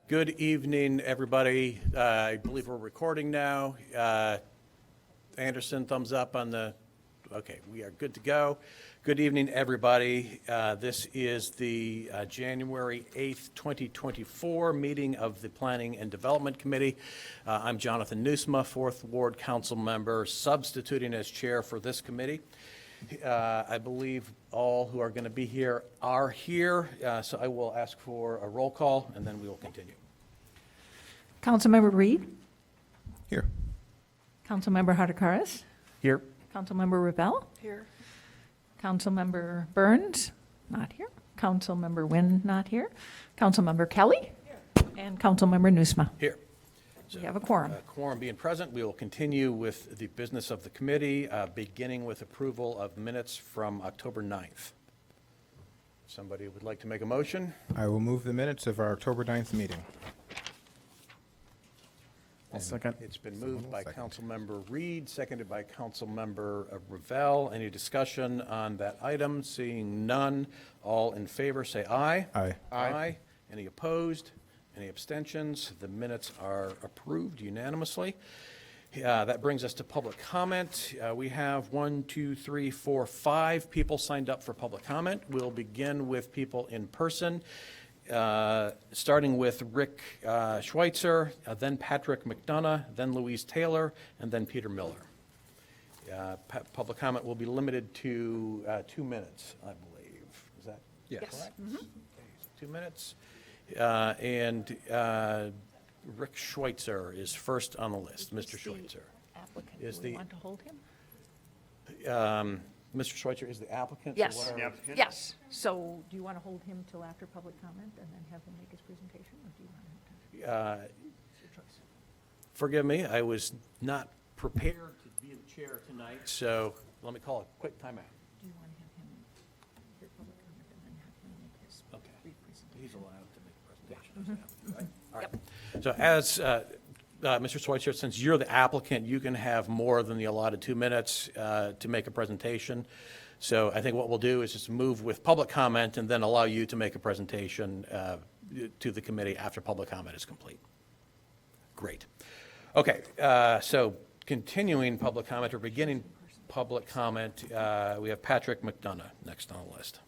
Good evening, everybody. I believe we're recording now. Anderson, thumbs up on the, okay, we are good to go. Good evening, everybody. This is the January 8th, 2024 meeting of the Planning and Development Committee. I'm Jonathan Nusma, 4th Ward Council Member, substituting as chair for this committee. I believe all who are going to be here are here, so I will ask for a roll call, and then we will continue. Councilmember Reed, Here. Councilmember Hadakaris, Here. Councilmember Ravel, Here. Councilmember Burns, not here, Councilmember WYNNE, not here, Councilmember Kelly, and Councilmember Nusma. Here. We have a quorum. Quorum being present, we will continue with the business of the committee, beginning with approval of minutes from October 9th. Somebody would like to make a motion? I will move the minutes of our October 9th meeting. Second. It's been moved by Councilmember Reed, seconded by Councilmember Ravel. Any discussion on that item? Seeing none, all in favor, say aye. Aye. Aye. Any opposed? Any abstentions? The minutes are approved unanimously. That brings us to public comment. We have 5 people signed up for public comment. We'll begin with people in person, starting with Rick Schweitzer, then Patrick McDonough, then Louise Taylor, and then Peter Miller. Public comment will be limited to 2 minutes, I believe. Is that correct? Okay, so 2 minutes. Rick Schweitzer is first on the list. Mr. Schweitzer. Applicant, Is do we the- want to hold him? Mr. Schweitzer is the applicant? so Yes. what are- Yes. So do you want to hold him till after public comment and then have him make his presentation, or do you want him to? It's your choice. Forgive me, I was not prepared to be the chair tonight, so let me call a quick timeout. Do you want to have him hear public comment and then have him make his Okay. brief presentation? He's allowed to make a presentation. Right? All right. So as, Mr. Schweitzer, since you're the applicant, you can have more than the allotted 2 minutes to make a presentation. So I think what we'll do is just move with public comment and then allow you to make a presentation to the committee after public comment is complete. Great. Okay, so continuing public comment or beginning public comment, we have Patrick McDonough next on the list.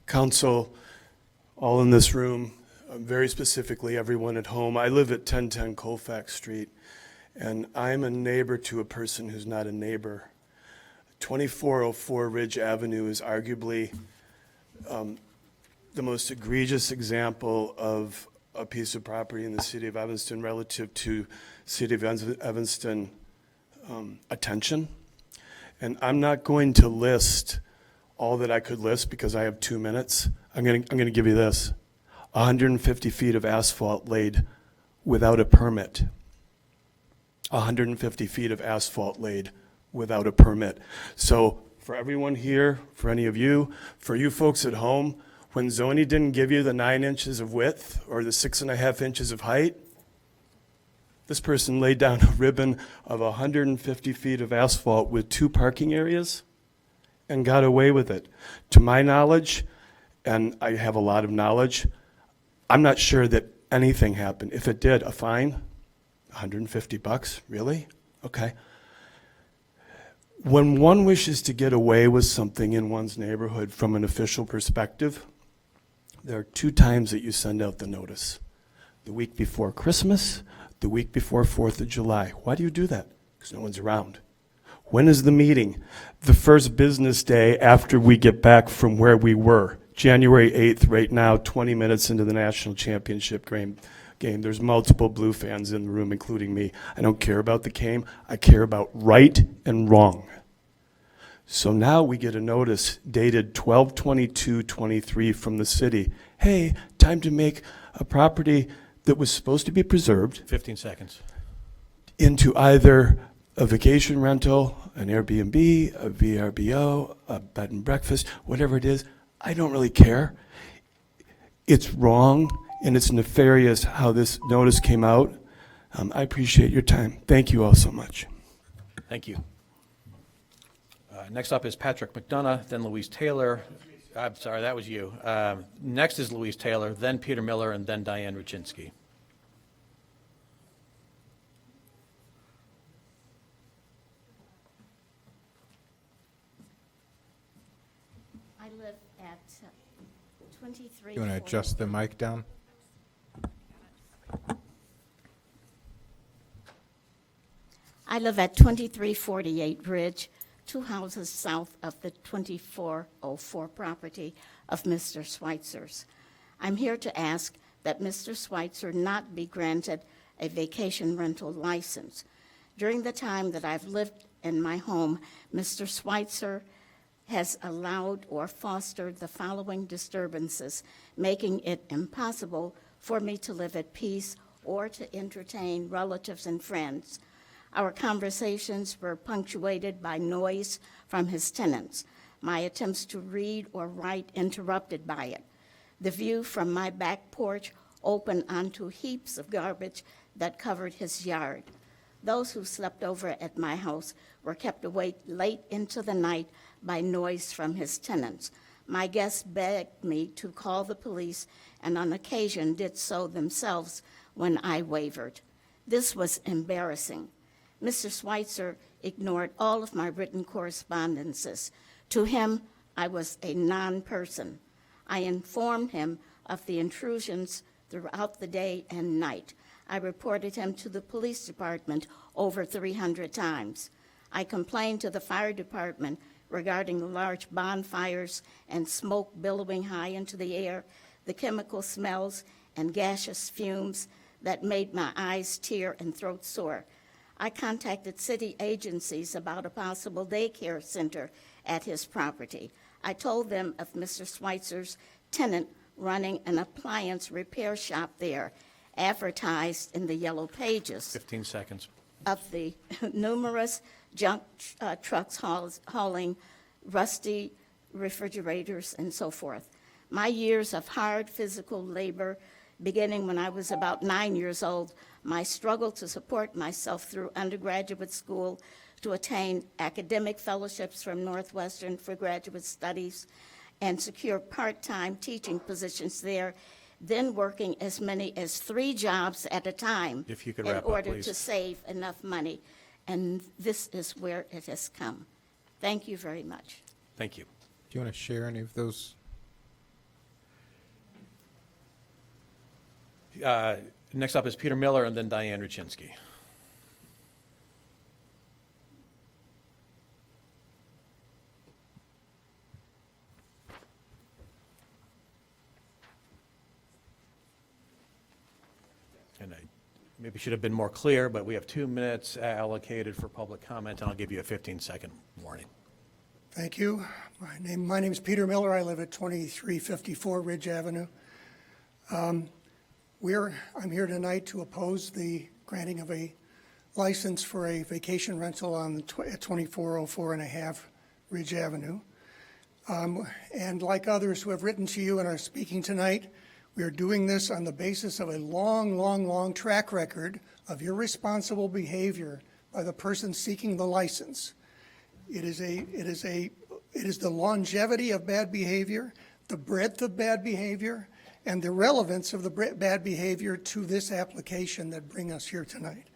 Council, all in this room, very specifically everyone at home. I live at 1010 Colfax Street, and I'm a neighbor to a person who's not a neighbor. 2404 Ridge Avenue is arguably the most egregious example of a piece of property in the city of Evanston relative to city of Evanston attention. And I'm not going to list all that I could list because I have 2 minutes. I'm going to give you this. 150 feet of asphalt laid without a permit. 150 feet of asphalt laid without a permit. So for everyone here, for any of you, for you folks at home, when zoning didn't give you the 9 inches of width or the 6.5 inches of height, this person laid down a ribbon of 150 feet of asphalt with 2 parking areas and got away with it. To my knowledge, and I have a lot of knowledge, I'm not sure that anything happened. If it did, a fine, $150, really? Okay. When one wishes to get away with something in one's neighborhood from an official perspective, there are 2 times that you send out the notice. The week before Christmas, the week before 4th of July. Why do you do that? Because no one's around. When is the meeting? The first business day after we get back from where we were. January 8th, right now, 20 minutes into the national championship game. There's multiple Blue fans in the room, including me. I don't care about the game. I care about right and wrong. So now we get a notice dated 12/22/23 from the city. Hey, time to make a property that was supposed to be preserved 15 seconds. into either a vacation rental, an Airbnb, a VRBO, a bed and breakfast, whatever it is. I don't really care. It's wrong and it's nefarious how this notice came out. I appreciate your time. Thank you all so much. Thank you. Next up is Patrick McDonough, then Louise Taylor. I'm sorry, that was you. Next is Louise Taylor, then Peter Miller, and then Diane Ruchinsky. I live at 23. You want to adjust the mic down? I live at 2348 Ridge, 2 houses south of the 2404 property of Mr. Schweitzer's. I'm here to ask that Mr. Schweitzer not be granted a vacation rental license. During the time that I've lived in my home, Mr. Schweitzer has allowed or fostered the following disturbances, making it impossible for me to live at peace or to entertain relatives and friends. Our conversations were punctuated by noise from his tenants, my attempts to read or write interrupted by it. The view from my back porch opened onto heaps of garbage that covered his yard. Those who slept over at my house were kept awake late into the night by noise from his tenants. My guests begged me to call the police and on occasion did so themselves when I wavered. This was embarrassing. Mr. Schweitzer ignored all of my written correspondences. To him, I was a non-person. I informed him of the intrusions throughout the day and night. I reported him to the police department over 300 times. I complained to the fire department regarding large bonfires and smoke billowing high into the air, the chemical smells and gaseous fumes that made my eyes tear and throat sore. I contacted city agencies about a possible daycare center at his property. I told them of Mr. Schweitzer's tenant running an appliance repair shop there, advertised in the yellow pages 15 seconds. of the numerous junk trucks hauling rusty refrigerators and so forth. My years of hard physical labor, beginning when I was about 9 years old, my struggle to support myself through undergraduate school, to attain academic fellowships from Northwestern for graduate studies, and secure part-time teaching positions there, then working as many as 3 jobs at a time If you could in wrap up, order please. to save enough money. And this is where it has come. Thank you very much. Thank you. Do you want to share any of those? Next up is Peter Miller, and then Diane Ruchinsky. And I maybe should have been more clear, but we have 2 minutes allocated for public comment, and I'll give you a 15-second warning. Thank you. My name is Peter Miller. I live at 2354 Ridge Avenue. I'm here tonight to oppose the granting of a license for a vacation rental at 2404 and a half Ridge Avenue. And like others who have written to you and are speaking tonight, we are doing this on the basis of a long track record of irresponsible behavior by the person seeking the license. It is the longevity of bad behavior, the breadth of bad behavior, and the relevance of the bad behavior to this application that bring us here tonight.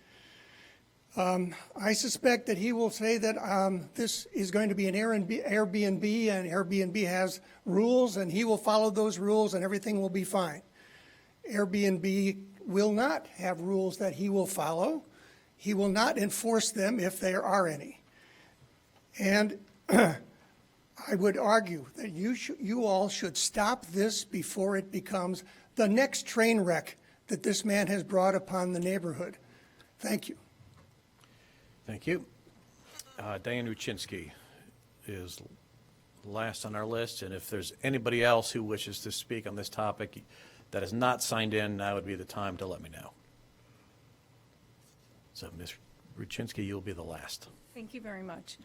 I suspect that he will say that this is going to be an Airbnb, and Airbnb has rules, and he will follow those rules, and everything will be fine. Airbnb will not have rules that he will follow. He will not enforce them if there are any. And I would argue that you all should stop this before it becomes the next train wreck that this man has brought upon the neighborhood. Thank you. Thank you. Diane Ruchinsky is last on our list, and if there's anybody else who wishes to speak on this topic that is not signed in, now would be the time to let me know. So, Ms. Ruchinsky, you'll be the last. Thank you very much.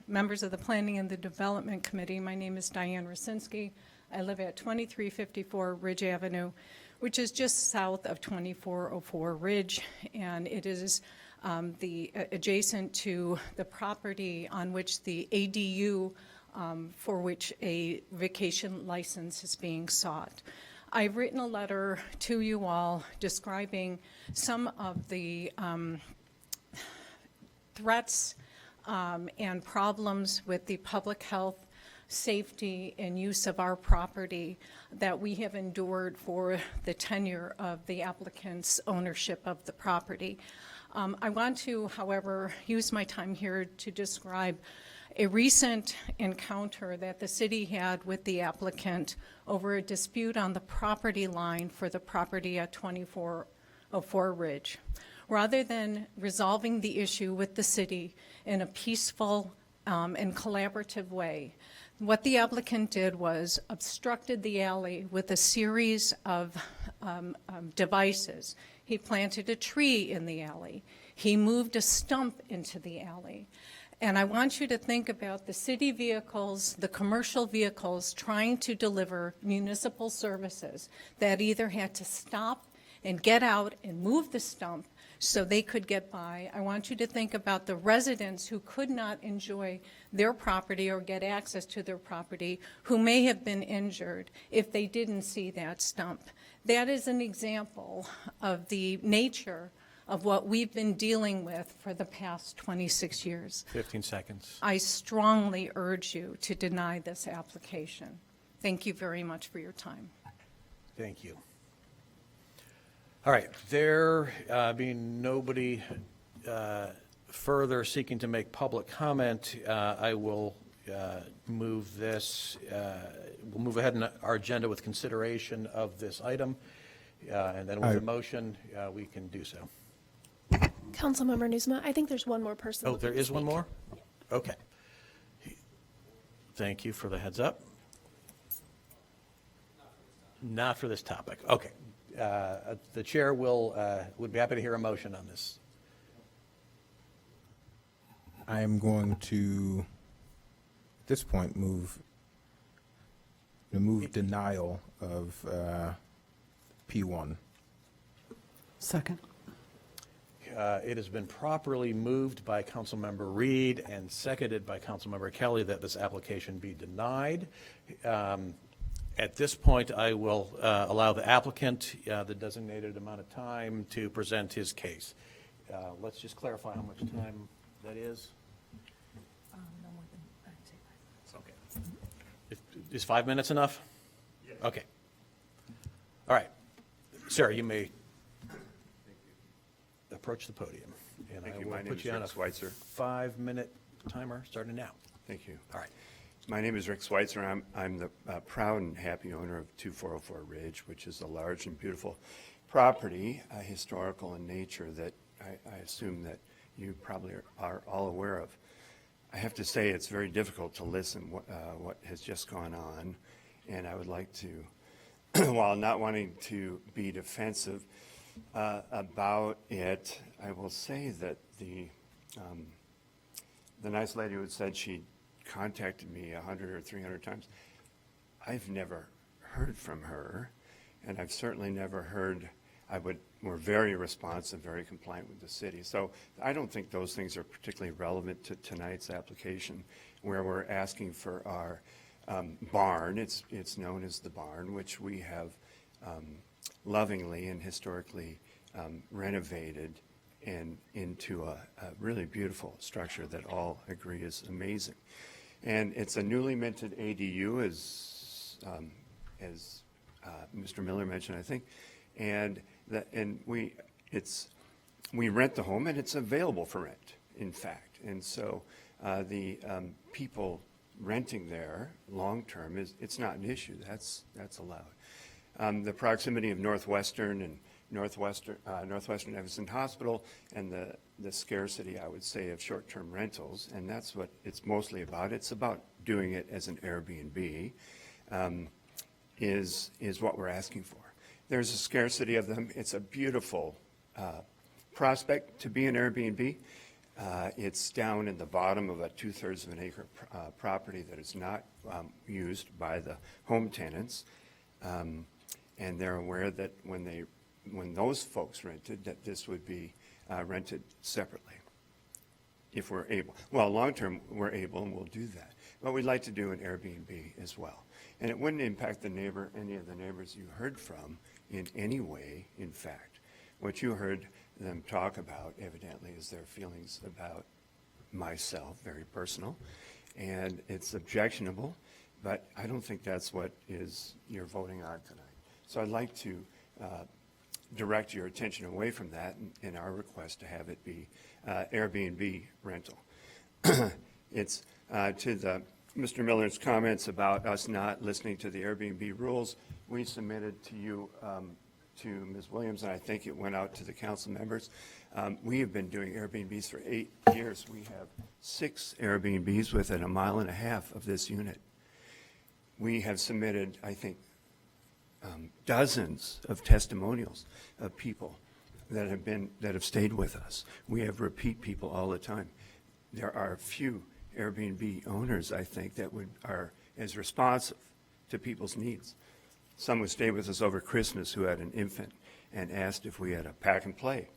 Members of the Planning and the Development Committee, my name is Diane Ruchinsky. I live at 2354 Ridge Avenue, which is just south of 2404 Ridge, and it is adjacent to the property on which the ADU for which a vacation license is being sought. I've written a letter to you all describing some of the threats and problems with the public health, safety, and use of our property that we have endured for the tenure of the applicant's ownership of the property. I want to, however, use my time here to describe a recent encounter that the city had with the applicant over a dispute on the property line for the property at 2404 Ridge. Rather than resolving the issue with the city in a peaceful and collaborative way, what the applicant did was obstructed the alley with a series of devices. He planted a tree in the alley. He moved a stump into the alley. And I want you to think about the city vehicles, the commercial vehicles trying to deliver municipal services that either had to stop and get out and move the stump so they could get by. I want you to think about the residents who could not enjoy their property or get access to their property, who may have been injured if they didn't see that stump. That is an example of the nature of what we've been dealing with for the past 26 years. 15 seconds. I strongly urge you to deny this application. Thank you very much for your time. Thank you. All right, there being nobody further seeking to make public comment, I will move this, we'll move ahead in our agenda with consideration of this item, and then with a motion, we can do so. Councilmember Newsma, I think there's one more person. Oh, there is one more? Okay. Thank you for the heads up. Not for this topic. Okay. The chair would be happy to hear a motion on this. I am going to, at this point, move denial of P1. Second. It has been properly moved by Councilmember Reed and seconded by Councilmember Kelly that this application be denied. At this point, I will allow the applicant the designated amount of time to present his case. Let's just clarify how much time that is. No more than, I'd say 5 minutes. Okay. Is 5 minutes enough? Yes. Okay. All right. Sarah, you may approach the podium. And Thank I you. will My name put is you on Rick a Schweitzer. 5-minute timer starting now. Thank you. All right. My name is Rick Schweitzer. I'm the proud and happy owner of 2404 Ridge, which is a large and beautiful property, historical in nature, that I assume that you probably are all aware of. I have to say it's very difficult to listen what has just gone on, and I would like to, while not wanting to be defensive about it, I will say that the nice lady who said she contacted me 100 or 300 times, I've never heard from her, and I've certainly never heard. We're very responsive, very compliant with the city. So I don't think those things are particularly relevant to tonight's application, where we're asking for our barn. It's known as the barn, which we have lovingly and historically renovated and into a really beautiful structure that all agree is amazing. And it's a newly minted ADU, as Mr. Miller mentioned, I think. And we rent the home, and it's available for rent, in fact. And so the people renting there long-term, it's not an issue. That's allowed. The proximity of Northwestern and Northwestern Evanston Hospital, and the scarcity, I would say, of short-term rentals, and that's what it's mostly about. It's about doing it as an Airbnb, is what we're asking for. There's a scarcity of them. It's a beautiful prospect to be an Airbnb. It's down in the bottom of a 2/3 of an acre property that is not used by the home tenants. And they're aware that when they when those folks rented, that this would be rented separately, if we're able. Well, long-term, we're able and we'll do that. But we'd like to do an Airbnb as well. And it wouldn't impact any of the neighbors you heard from in any way, in fact. What you heard them talk about evidently is their feelings about myself, very personal, and it's objectionable, but I don't think that's what you're voting on tonight. So I'd like to direct your attention away from that in our request to have it be Airbnb rental. It's to Mr. Miller's comments about us not listening to the Airbnb rules. We submitted to you, to Ms. Williams, and I think it went out to the council members. We have been doing Airbnbs for 8 years. We have 6 Airbnbs within 1.5 miles of this unit. We have submitted, I think, dozens of testimonials of people that have stayed with us. We have repeat people all the time. There are a few Airbnb owners, I think, that are as responsive to people's needs. Some would stay with us over Christmas who had an infant and asked if we had a pack and play.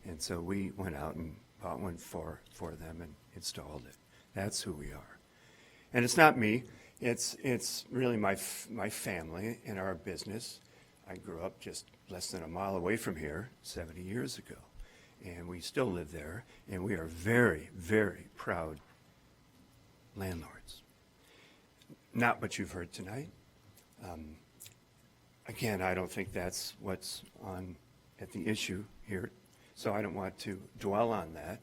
And so we went out and bought one for them and installed it. That's who we are. And it's not me. It's really my family and our business. I grew up just less than 1 mile away from here 70 years ago. And we still live there. And we are very, very proud landlords. Not what you've heard tonight. Again, I don't think that's what's at the issue here, so I don't want to dwell on that.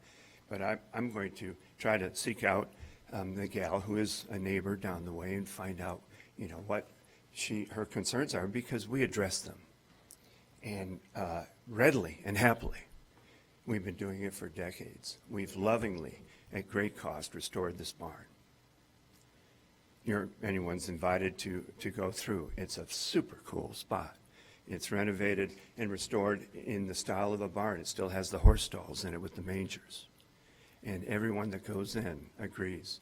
But I'm going to try to seek out the gal who is a neighbor down the way and find out, what her concerns are, because we address them, and readily and happily. We've been doing it for decades. We've lovingly, at great cost, restored this barn. Anyone's invited to go through. It's a super cool spot. It's renovated and restored in the style of a barn. It still has the horse stalls in it with the mangers. And everyone that goes in agrees.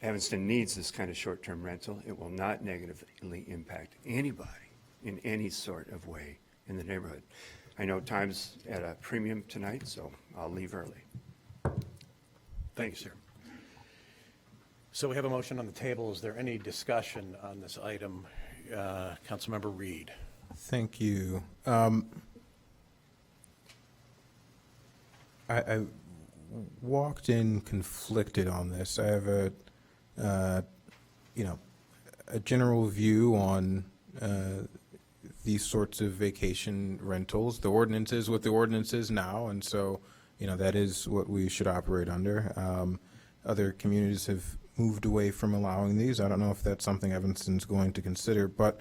Evanston needs this kind of short-term rental. It will not negatively impact anybody in any sort of way in the neighborhood. I know time's at a premium tonight, so I'll leave early. Thank you, sir. So we have a motion on the table. Is there any discussion on this item? Councilmember Reed. Thank you. I walked in conflicted on this. I have a general view on these sorts of vacation rentals. The ordinance is what the ordinance is now, and so, that is what we should operate under. Other communities have moved away from allowing these. I don't know if that's something Evanston's going to consider, but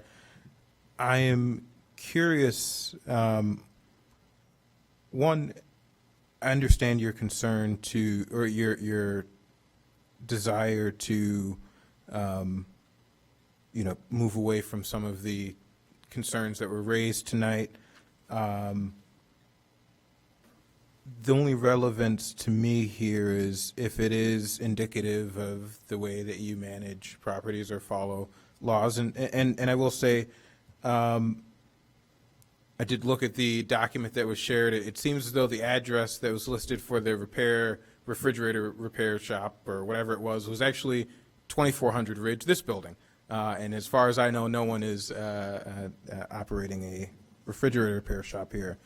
I am curious. One, I understand your concern or your desire to, move away from some of the concerns that were raised tonight. The only relevance to me here is if it is indicative of the way that you manage properties or follow laws. And I will say, I did look at the document that was shared. It seems as though the address that was listed for the refrigerator repair shop or whatever it was actually 2400 Ridge, this building. And as far as I know, no one is operating a refrigerator repair shop here.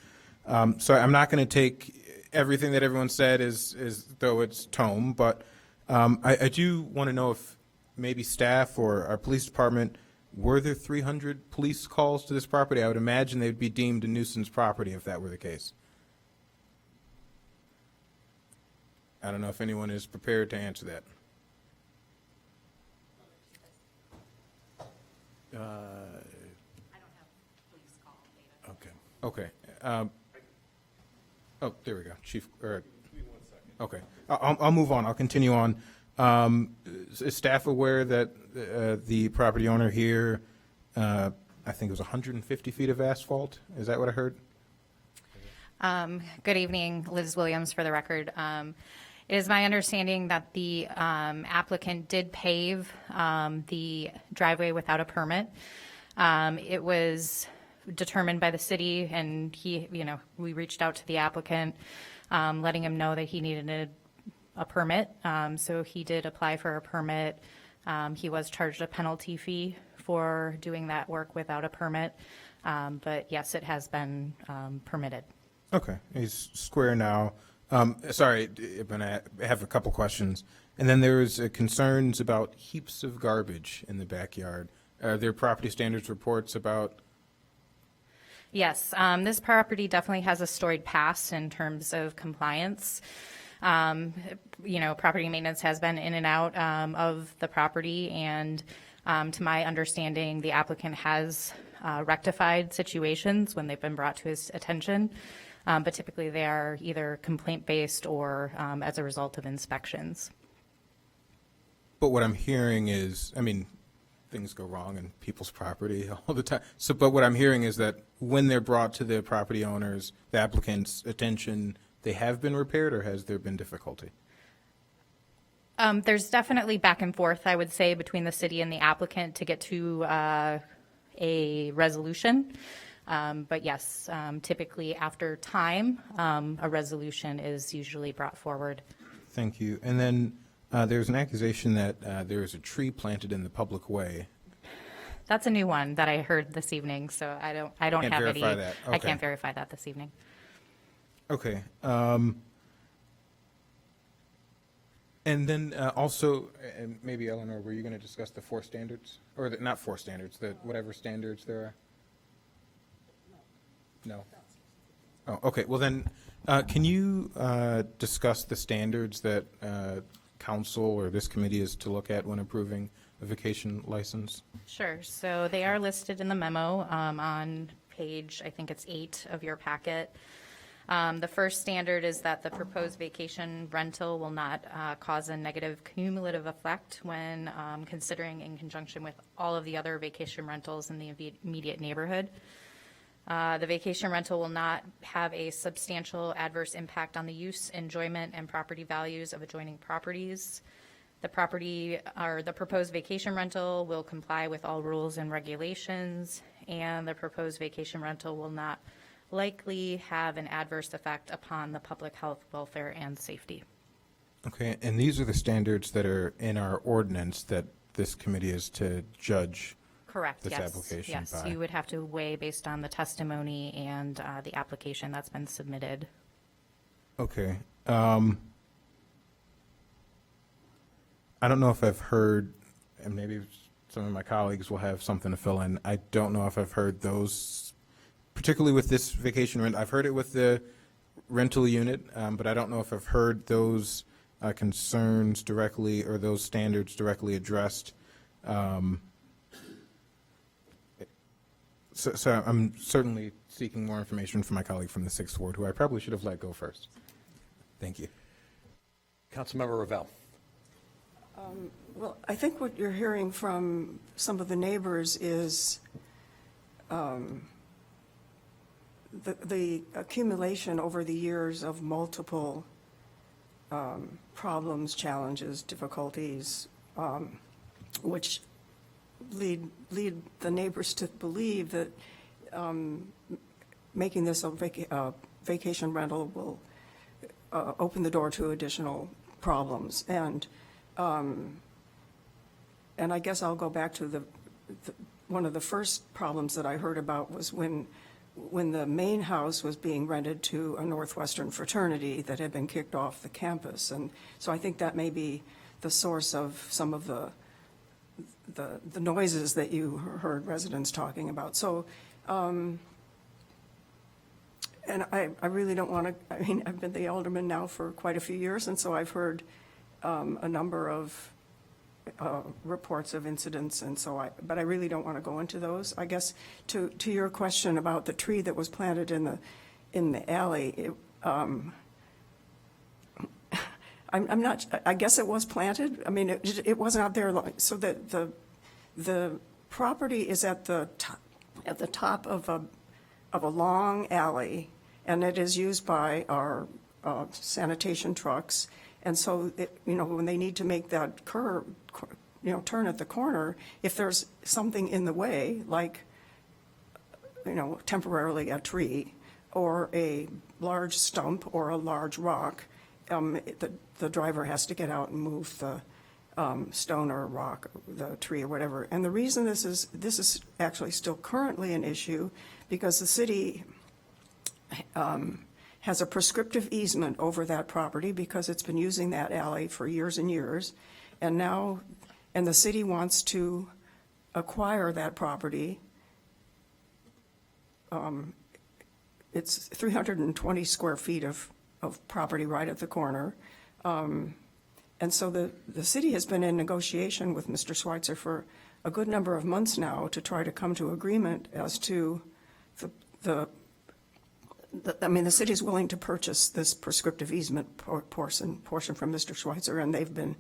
So I'm not going to take everything that everyone said as though it's tome, but I do want to know if maybe staff or our police department, were there 300 police calls to this property? I would imagine they'd be deemed a nuisance property if that were the case. I don't know if anyone is prepared to answer that. Okay. Oh, there we go, Chief. Okay, I'll move on. I'll continue on. Is staff aware that the property owner here, I think it was 150 feet of asphalt? Is that what I heard? Good evening, Liz Williams for the record. It is my understanding that the applicant did pave the driveway without a permit. It was determined by the city, and we reached out to the applicant, letting him know that he needed a permit. So he did apply for a permit. He was charged a penalty fee for doing that work without a permit. But yes, it has been permitted. Okay, he's square now. Sorry, but I have a couple questions. And then there's concerns about heaps of garbage in the backyard. Are there property standards reports about? Yes, this property definitely has a storied past in terms of compliance. Property maintenance has been in and out of the property, and to my understanding, the applicant has rectified situations when they've been brought to his attention, but typically they are either complaint-based or as a result of inspections. But what I'm hearing is, things go wrong in people's property all the time. So, but what I'm hearing is that when they're brought to the property owners, the applicant's attention, they have been repaired, or has there been difficulty? There's definitely back and forth, I would say, between the city and the applicant to get to a resolution. But yes, typically after time, a resolution is usually brought forward. Thank you. And then there's an accusation that there is a tree planted in the public way. That's a new one that I heard this evening, so I don't Can't have any. verify that. I Okay. can't verify that this evening. Okay. And then also, and maybe Eleanor, were you going to discuss the four standards? Or not four standards, the whatever standards there are? No? Oh, okay. Well then, can you discuss the standards that council or this committee is to look at when approving a vacation license? Sure. So they are listed in the memo on page, I think it's 8 of your packet. The first standard is that the proposed vacation rental will not cause a negative cumulative effect when considering in conjunction with all of the other vacation rentals in the immediate neighborhood. The vacation rental will not have a substantial adverse impact on the use, enjoyment, and property values of adjoining properties. The property or the proposed vacation rental will comply with all rules and regulations, and the proposed vacation rental will not likely have an adverse effect upon the public health, welfare, and safety. Okay, and these are the standards that are in our ordinance that this committee is to judge Correct, this yes. application Yes, by? you would have to weigh based on the testimony and the application that's been submitted. Okay. I don't know if I've heard, and maybe some of my colleagues will have something to fill in. I don't know if I've heard those, particularly with this vacation rent. I've heard it with the rental unit, but I don't know if I've heard those concerns directly or those standards directly addressed. So I'm certainly seeking more information from my colleague from the 6th Ward, who I probably should have let go first. Thank you. Councilmember Ravel. Well, I think what you're hearing from some of the neighbors is the accumulation over the years of multiple problems, challenges, difficulties, which lead the neighbors to believe that making this a vacation rental will open the door to additional problems. And I guess I'll go back to one of the first problems that I heard about was when the main house was being rented to a Northwestern fraternity that had been kicked off the campus. And so I think that may be the source of some of the noises that you heard residents talking about. So, and I really don't want to, I've been the alderman now for quite a few years, and so I've heard a number of reports of incidents, and so but I really don't want to go into those. I guess to your question about the tree that was planted in the alley, I'm not, I guess it was planted. It wasn't out there long, so that the property is at the top of a long alley, and it is used by our sanitation trucks. And so, when they need to make that curve, turn at the corner, if there's something in the way, like temporarily a tree or a large stump or a large rock, the driver has to get out and move the stone or rock, the tree or whatever. And the reason this is actually still currently an issue, because the city has a prescriptive easement over that property because it's been using that alley for years and years. And the city wants to acquire that property. It's 320 square feet of property right at the corner. And so the city has been in negotiation with Mr. Schweitzer for a good number of months now to try to come to agreement as to the city is willing to purchase this prescriptive easement portion from Mr. Schweitzer, and they've been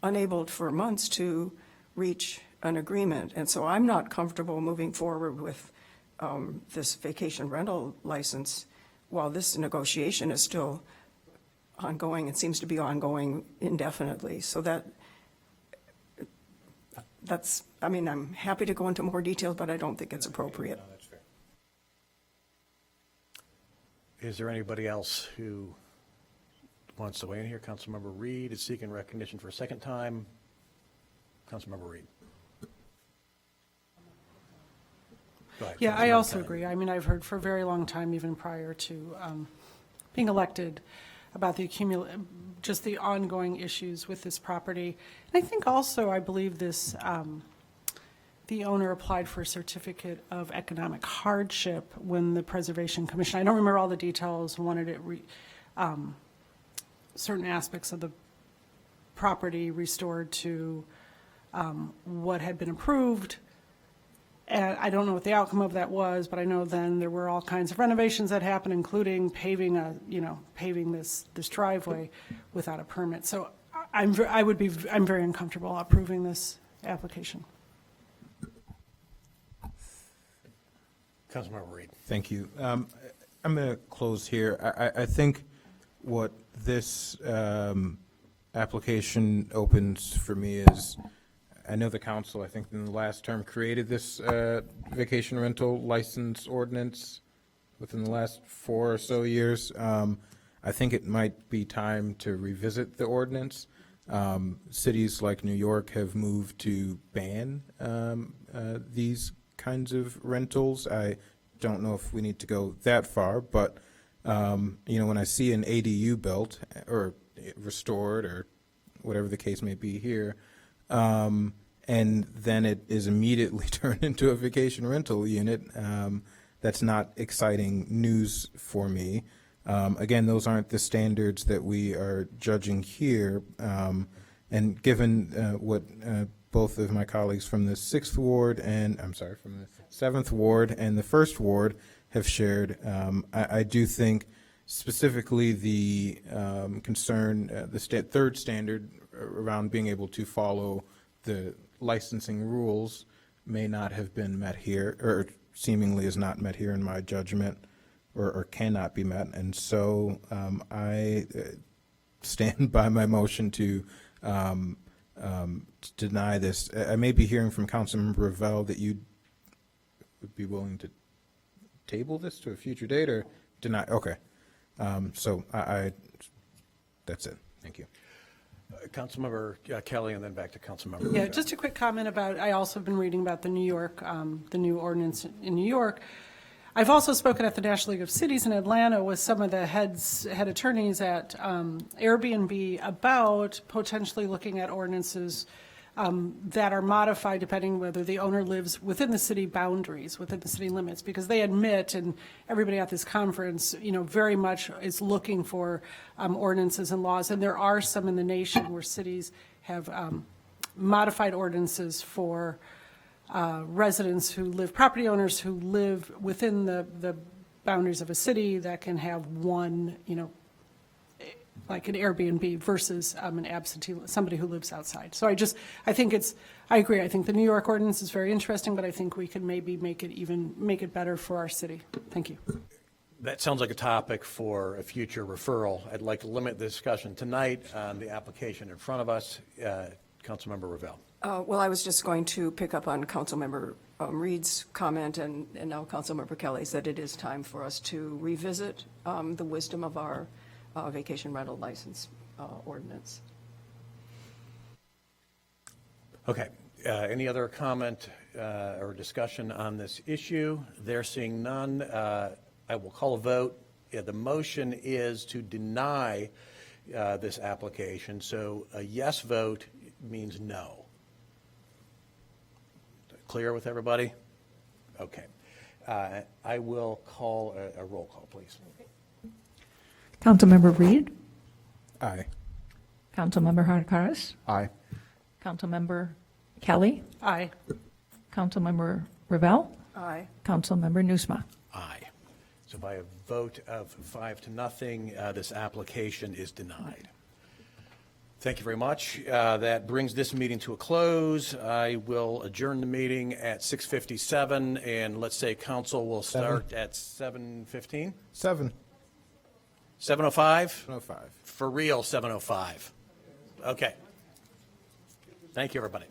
unable for months to reach an agreement. And so I'm not comfortable moving forward with this vacation rental license while this negotiation is still ongoing. It seems to be ongoing indefinitely. So that's, I'm happy to go into more detail, but I don't think it's appropriate. That's fair. Is there anybody else who wants to weigh in here? Councilmember Reed is seeking recognition for a second time. Councilmember Reed. Go ahead, Yeah, I Councilmember also Kelly. agree. I've heard for a very long time, even prior to being elected, about just the ongoing issues with this property. And I think also, I believe this, the owner applied for a certificate of economic hardship when the Preservation Commission, I don't remember all the details, wanted it, certain aspects of the property restored to what had been approved. And I don't know what the outcome of that was, but I know then there were all kinds of renovations that happened, including paving this driveway without a permit. So I'm very uncomfortable approving this application. Councilmember Reed. Thank you. I'm going to close here. I think what this application opens for me is, I know the council, I think in the last term, created this vacation rental license ordinance within the last 4 or so years. I think it might be time to revisit the ordinance. Cities like New York have moved to ban these kinds of rentals. I don't know if we need to go that far, but when I see an ADU built or restored or whatever the case may be here, and then it is immediately turned into a vacation rental unit, that's not exciting news for me. Again, those aren't the standards that we are judging here. And given what both of my colleagues from the 6th Ward from the 7th Ward and the 1st Ward have shared, I do think specifically the concern, the third standard around being able to follow the licensing rules may not have been met here, or seemingly is not met here in my judgment, or cannot be met. And so I stand by my motion to deny this. I may be hearing from Councilmember Ravel that you would be willing to table this to a future date or deny. Okay. So that's it. Thank you. Councilmember Kelly, and then back to Councilmember. Yeah, just a quick comment about, I also have been reading about the new ordinance in New York. I've also spoken at the National League of Cities in Atlanta with some of the head attorneys at Airbnb about potentially looking at ordinances that are modified depending whether the owner lives within the city boundaries, within the city limits, because they admit, and everybody at this conference, very much is looking for ordinances and laws, and there are some in the nation where cities have modified ordinances for residents who live, property owners who live within the boundaries of a city that can have one, like an Airbnb versus an absentee, somebody who lives outside. So I think I agree. I think the New York ordinance is very interesting, but I think we can maybe make it better for our city. Thank you. That sounds like a topic for a future referral. I'd like to limit the discussion tonight on the application in front of us. Councilmember Ravel. Well, I was just going to pick up on Councilmember Reed's comment and now Councilmember Kelly's, that it is time for us to revisit the wisdom of our vacation rental license ordinance. Okay. Any other comment or discussion on this issue? There seeing none, I will call a vote. The motion is to deny this application, so a yes vote means no. Clear with everybody? Okay. I will call a roll call, please. Councilmember Reed, Aye. Councilmember Harkaris, Aye. Councilmember Kelly, Aye. Councilmember Ravel, Aye. Councilmember Nusma. Aye. So by a vote of 5-0, this application is denied. Thank you very much. That brings this meeting to a close. I will adjourn the meeting at 6:57, and let's say council will start at 7:15? 7:05. 7:05? For real, 7:05. Okay. Thank you, everybody.